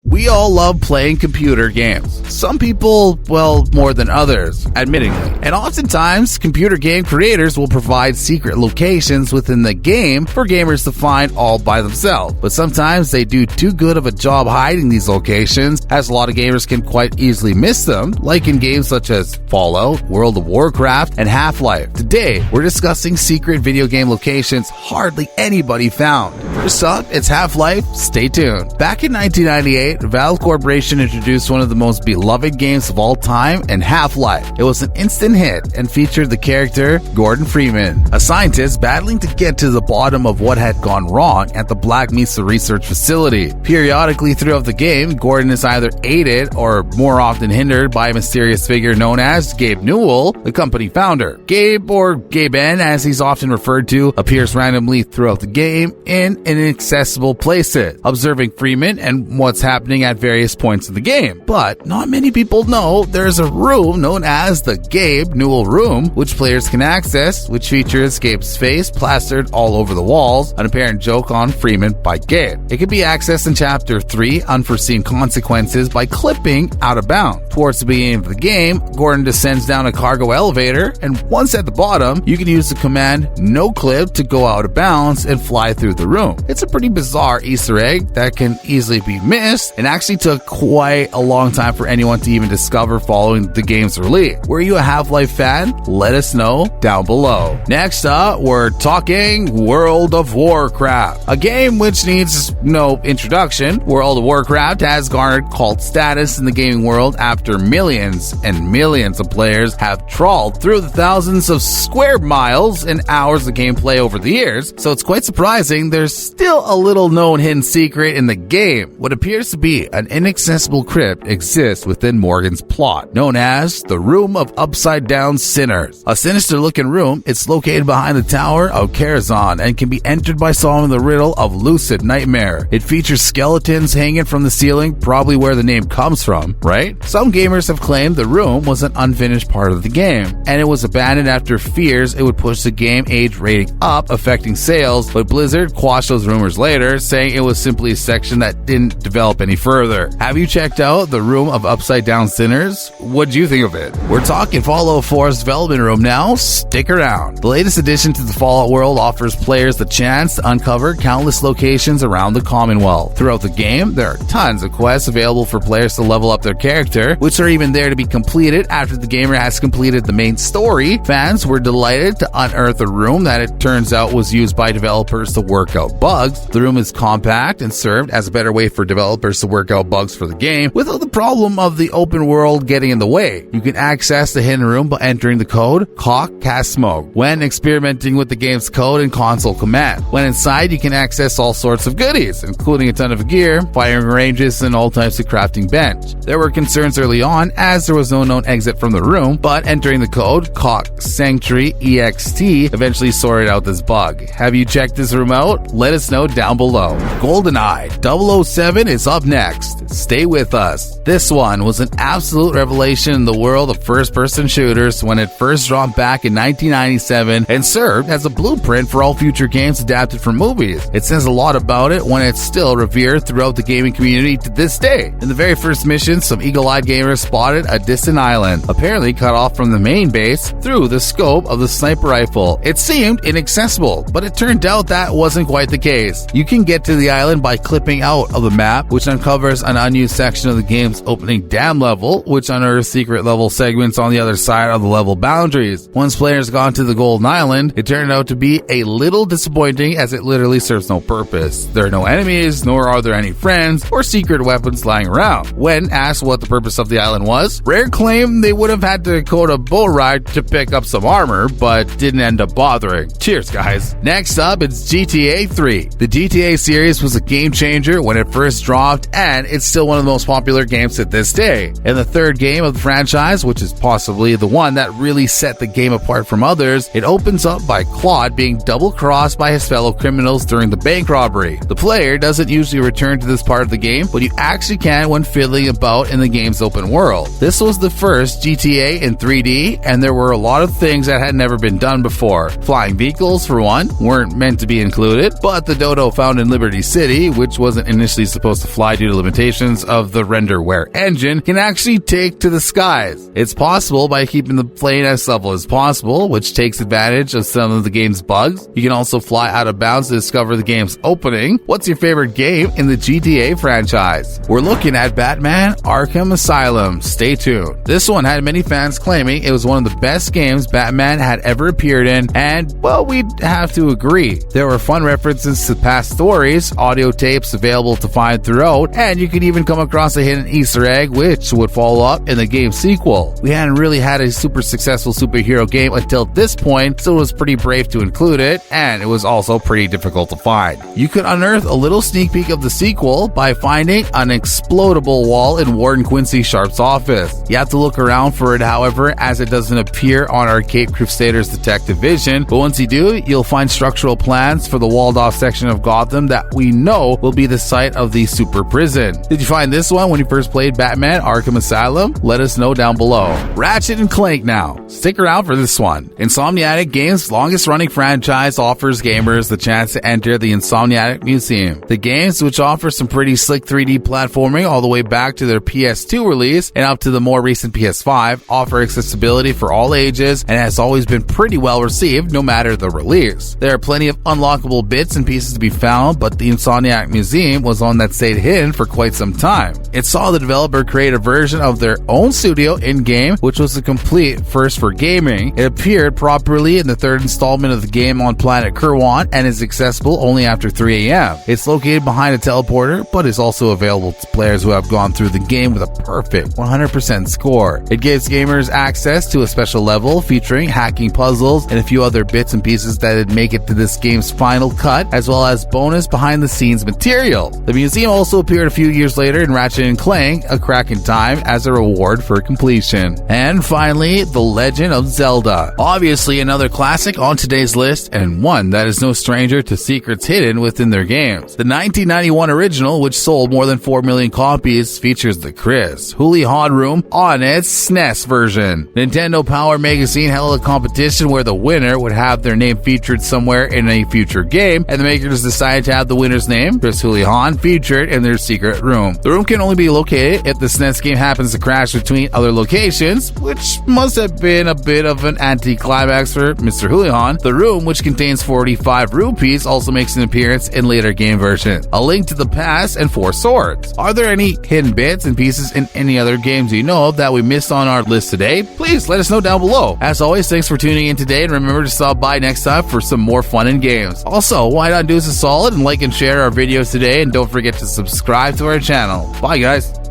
We all love playing computer games. Some people, well, more than others, admittingly. And oftentimes, computer game creators will provide secret locations within the game for gamers to find all by themselves. But sometimes they do too good of a job hiding these locations, as a lot of gamers can quite easily miss them, like in games such as Fallout, World of Warcraft, and Half-Life. Today, we're discussing secret video game locations hardly anybody found. First up, it's Half-Life. Stay tuned. Back in 1998, Valve Corporation introduced one of the most beloved games of all time in Half-Life. It was an instant hit and featured the character Gordon Freeman, a scientist battling to get to the bottom of what had gone wrong at the Black Mesa research facility. Periodically throughout the game, Gordon is either aided or more often hindered by a mysterious figure known as Gabe Newell, the company founder. Gabe, or Gaben as he's often referred to, appears randomly throughout the game in inaccessible places, observing Freeman and what's happening at various points of the game. But not many people know there's a room known as the Gabe Newell Room, which players can access, which features Gabe's face plastered all over the walls, an apparent joke on Freeman by Gabe. It can be accessed in Chapter 3, Unforeseen Consequences, by clipping out of bounds. Towards the beginning of the game, Gordon descends down a cargo elevator, and once at the bottom, you can use the command no clip to go out of bounds and fly through the room. It's a pretty bizarre Easter egg that can easily be missed, and actually took quite a long time for anyone to even discover following the game's release. Were you a Half-Life fan? Let us know down below. Next up, we're talking World of Warcraft, a game which needs no introduction. World of Warcraft has garnered cult status in the gaming world after millions and millions of players have trawled through the thousands of square miles and hours of gameplay over the years, so it's quite surprising there's still a little known hidden secret in the game. What appears to be an inaccessible crypt exists within Morgan's plot, known as the Room of Upside Down Sinners. A sinister-looking room, it's located behind the Tower of Karazhan and can be entered by solving the riddle of Lucid Nightmare. It features skeletons hanging from the ceiling, probably where the name comes from, right? Some gamers have claimed the room was an unfinished part of the game, and it was abandoned after fears it would push the game age rating up, affecting sales, but Blizzard quashed those rumors later, saying it was simply a section that didn't develop any further. Have you checked out the Room of Upside Down Sinners? What'd you think of it? We're talking Fallout 4's development room now. Stick around. The latest addition to the Fallout world offers players the chance to uncover countless locations around the Commonwealth. Throughout the game, there are tons of quests available for players to level up their character, which are even there to be completed after the gamer has completed the main story. Fans were delighted to unearth a room that it turns out was used by developers to work out bugs. The room is compact and served as a better way for developers to work out bugs for the game without the problem of the open world getting in the way. You can access the hidden room by entering the code Caulk Cast Smoke when experimenting with the game's code and console command. When inside, you can access all sorts of goodies, including a ton of gear, firing ranges, and all types of crafting bench. There were concerns early on as there was no known exit from the room, but entering the code Caulk Sanctuary EXT eventually sorted out this bug. Have you checked this room out? Let us know down below. GoldenEye 007 is up next. Stay with us. This one was an absolute revelation in the world of first-person shooters when it first dropped back in 1997 and served as a blueprint for all future games adapted from movies. It says a lot about it when it's still revered throughout the gaming community to this day. In the very first mission, some eagle-eyed gamers spotted a distant island, apparently cut off from the main base through the scope of the sniper rifle. It seemed inaccessible, but it turned out that wasn't quite the case. You can get to the island by clipping out of the map, which uncovers an unused section of the game's opening dam level, which unearths secret level segments on the other side of the level boundaries. Once players got to the Golden Island, it turned out to be a little disappointing as it literally serves no purpose. There are no enemies, nor are there any friends or secret weapons lying around. When asked what the purpose of the island was, Rare claimed they would have had to code a boat ride to pick up some armor, but didn't end up bothering. Cheers, guys. Next up, it's GTA 3. The GTA series was a game changer when it first dropped, and it's still one of the most popular games to this day. In the third game of the franchise, which is possibly the one that really set the game apart from others, it opens up by Claude being double-crossed by his fellow criminals during the bank robbery. The player doesn't usually return to this part of the game, but you actually can when fiddling about in the game's open world. This was the first GTA in 3D, and there were a lot of things that had never been done before. Flying vehicles, for one, weren't meant to be included, but the dodo found in Liberty City, which wasn't initially supposed to fly fly due to limitations of the renderware engine, can actually take to the skies. It's possible by keeping the plane as level as possible, which takes advantage of some of the game's bugs. You can also fly out of bounds to discover the game's opening. What's your favorite game in the GTA franchise? We're looking at Batman Arkham Asylum. Stay tuned. This one had many fans claiming it was one of the best games Batman had ever appeared in, and, well, we'd have to agree. There were fun references to past stories, audio tapes available to find throughout, and you could even come across a hidden Easter egg which would follow up in the game's sequel. We hadn't really had a super successful superhero game until this point, so it was pretty brave to include it, and it was also pretty difficult to find. You could unearth a little sneak peek of the sequel by finding an explodable wall in Warden Quincy Sharp's office. You have to look around for it, however, as it doesn't appear on our Cape Crusaders detective vision, but once you do, you'll find structural plans for the walled off section of Gotham that we know will be the site of the super prison. Did you find this one when you first played Batman Arkham Asylum? Let us know down below. Ratchet and Clank now. Stick around for this one. Insomniac Games' longest running franchise offers gamers the chance to enter the Insomniac Museum. The games, which offer some pretty slick 3D platforming all the way back to their PS2 release and up to the more recent PS5, offer accessibility for all ages and has always been pretty well received no matter the release. There are plenty of unlockable bits and pieces to be found, but the Insomniac Museum was one that stayed hidden for quite some time. It saw the developer create a version of their own studio in-game, which was a complete first for gaming. It appeared properly in the third installment of the game on planet Kurwan and is accessible only after 3 a.m. It's located behind a teleporter, but is also available to players who have gone through the game with a perfect 100% score. It gives gamers access to a special level featuring hacking puzzles and a few other bits and pieces that would make it to this game's final cut, as well as bonus behind-the-scenes material. The museum also appeared a few years later in Ratchet and Clank: A Crack in Time as a reward for completion. And finally, The Legend of Zelda. Obviously another classic on today's list, and one that is no stranger to secrets hidden within their games. The 1991 original, which sold more than 4 million copies, features the Chris Huli Han room on its SNES version. Nintendo Power Magazine held a competition where the winner would have their name featured somewhere in a future game, and the makers decided to have the winner's name, Chris Huli Han, featured in their secret room. The room can only be located if the SNES game happens to crash between other locations, which must have been a bit of an anticlimax for Mr. Huli Han. The room, which contains 45 rupees, also makes an appearance in later game versions. A Link to the Past and 4 Swords. Are there any hidden bits and pieces in any other games you know of that we missed on our list today? Please let us know down below. As always, thanks for tuning in today, and remember to stop by next time for some more fun in games. Also, why not do us a solid and like and share our videos today, and don't forget to subscribe to our channel. Bye guys.